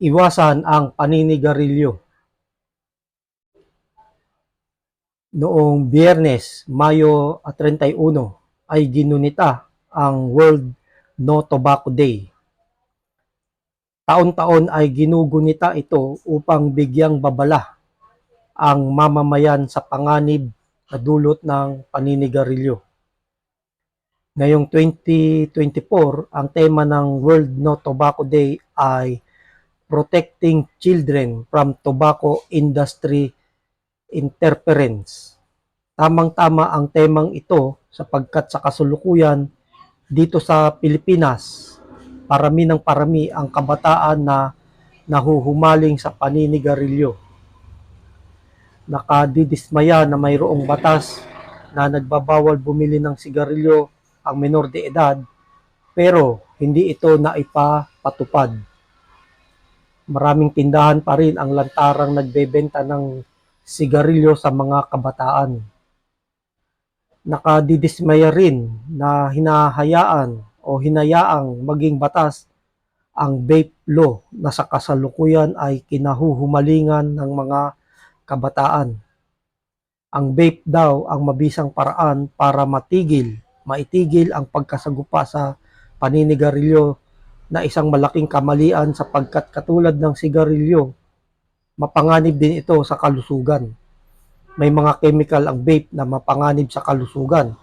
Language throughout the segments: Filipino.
Iwasan ang paninigarilyo. Noong Biyernes, Mayo 31 ay ginunita ang World No Tobacco Day. Taon-taon ay ginugunita ito upang bigyang babala ang mamamayan sa panganib na dulot ng paninigarilyo. Ngayong 2024, ang tema ng World No Tobacco Day ay Protecting Children from Tobacco Industry Interference. Tamang-tama ang temang ito sapagkat sa kasulukuyan dito sa Pilipinas, parami ng parami ang kabataan na nahuhumaling sa paninigarilyo. Nakadidismaya na mayroong batas na nagbabawal bumili ng sigarilyo ang menor de edad, pero hindi ito naipapatupad. Maraming tindahan pa rin ang lantarang nagbebenta ng sigarilyo sa mga kabataan. Nakadidismaya rin na hinayaang maging batas ang vape law na sa kasalukuyan ay kinahuhumalingan ng mga kabataan. Ang vape daw ang mabisang paraan para maitigil ang pagkasagupa sa paninigarilyo na isang malaking kamalian sapagkat katulad ng sigarilyo, mapanganib din ito sa kalusugan. May mga chemical ang vape na mapanganib sa kalusugan.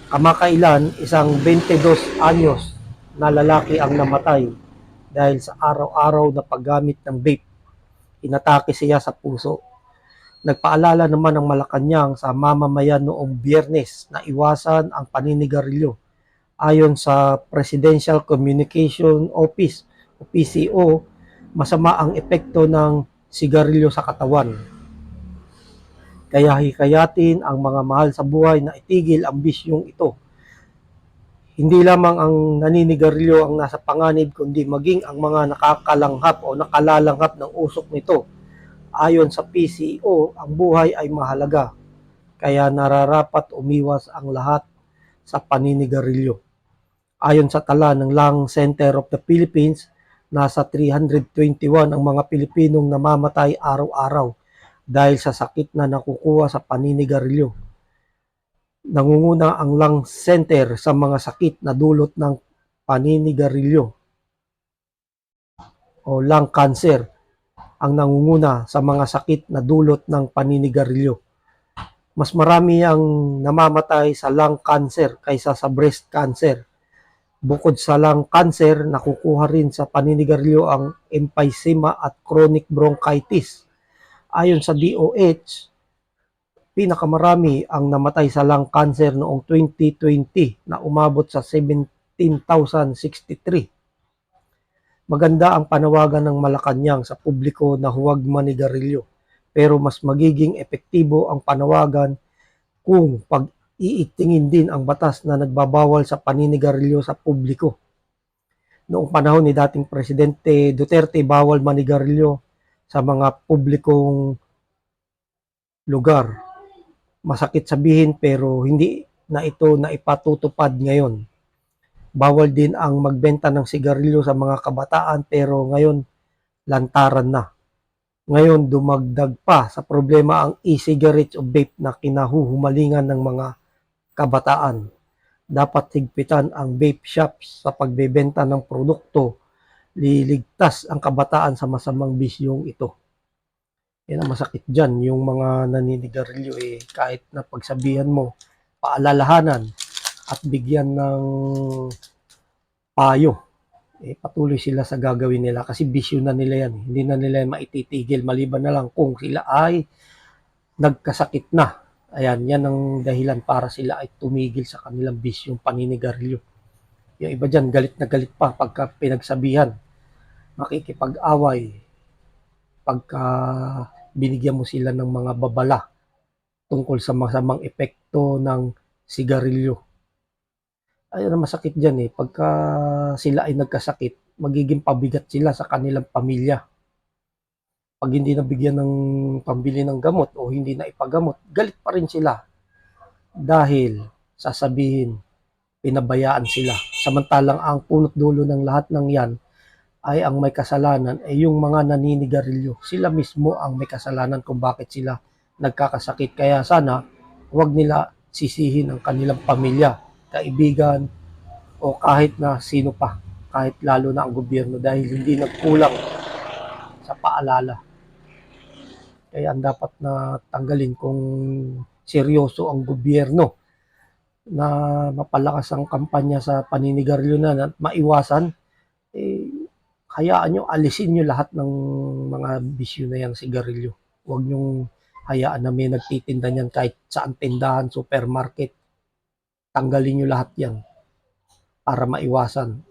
Kamakailan, isang 22 anyos na lalaki ang namatay dahil sa araw-araw na paggamit ng vape. Inatake siya sa puso. Nagpaalala naman ang Malacanang sa mamamayan noong Biyernes na iwasan ang paninigarilyo. Ayon sa Presidential Communication Office o PCO, masama ang epekto ng sigarilyo sa katawan. Kaya hikayatin ang mga mahal sa buhay na itigil ang bisyong ito. Hindi lamang ang naninigarilyo ang nasa panganib, kundi maging ang mga nakakalanghap o nakalalanghap ng usok nito. Ayon sa PCO, ang buhay ay mahalaga, kaya nararapat umiwas ang lahat sa paninigarilyo. Ayon sa tala ng Lung Center of the Philippines, nasa 321 ang mga Pilipinong namamatay araw-araw dahil sa sakit na nakukuha sa paninigarilyo. Nangunguna ang Lung Center sa mga sakit na dulot ng paninigarilyo o lung cancer ang nangunguna sa mga sakit na dulot ng paninigarilyo. Mas marami ang namamatay sa lung cancer kaysa sa breast cancer. Bukod sa lung cancer, nakukuha rin sa paninigarilyo ang emphysema at chronic bronchitis. Ayon sa DOH, pinakamarami ang namatay sa lung cancer noong 2020 na umabot sa 17,063. Maganda ang panawagan ng Malacanang sa publiko na huwag manigarilyo, pero mas magiging epektibo ang panawagan kung pag-iitingin din ang batas na nagbabawal sa paninigarilyo sa publiko. Noong panahon ni dating Presidente Duterte, bawal manigarilyo sa mga publikong lugar. Masakit sabihin pero hindi na ito naipatutupad ngayon. Bawal din ang magbenta ng sigarilyo sa mga kabataan pero ngayon lantaran na. Ngayon dumagdag pa sa problema ang e-cigarettes o vape na kinahuhumalingan ng mga kabataan. Dapat higpitan ang vape shops sa pagbebenta ng produkto. Liligtas ang kabataan sa masamang bisyong ito. Yan ang masakit dyan, yung mga naninigarilyo kahit na pagsabihan mo, paalalahanan at bigyan ng payo, patuloy sila sa gagawin nila kasi bisyo na nila yan. Hindi na nila maititigil maliban na lang kung sila ay nagkasakit na. Ayan, yan ang dahilan para sila ay tumigil sa kanilang bisyong paninigarilyo. Yung iba dyan, galit na galit pa pagka pinagsabihan, makikipag-away, pagka binigyan mo sila ng mga babala tungkol sa masamang epekto ng sigarilyo. Ayun ang masakit dyan pagka sila ay nagkasakit, magiging pabigat sila sa kanilang pamilya. Pag hindi nabigyan ng pambili ng gamot o hindi na ipagamot, galit pa rin sila. Dahil sasabihin, pinabayaan sila. Samantalang ang punot dulo ng lahat ng yan ay ang may kasalanan ay yung mga naninigarilyo. Sila mismo ang may kasalanan kung bakit sila nagkakasakit. Kaya sana huwag nila sisihin ang kanilang pamilya, kaibigan, o kahit na sino pa, kahit lalo na ang gobyerno dahil hindi nagkulang sa paalala. Kaya ang dapat na tanggalin kung seryoso ang gobyerno na mapalakas ang kampanya sa paninigarilyo na at maiwasan, hayaan nyo, alisin nyo lahat ng mga bisyo na yan, sigarilyo. Huwag nyong hayaan na may nagtitinda niyan kahit saan tindahan, supermarket. Tanggalin nyo lahat yan para maiwasan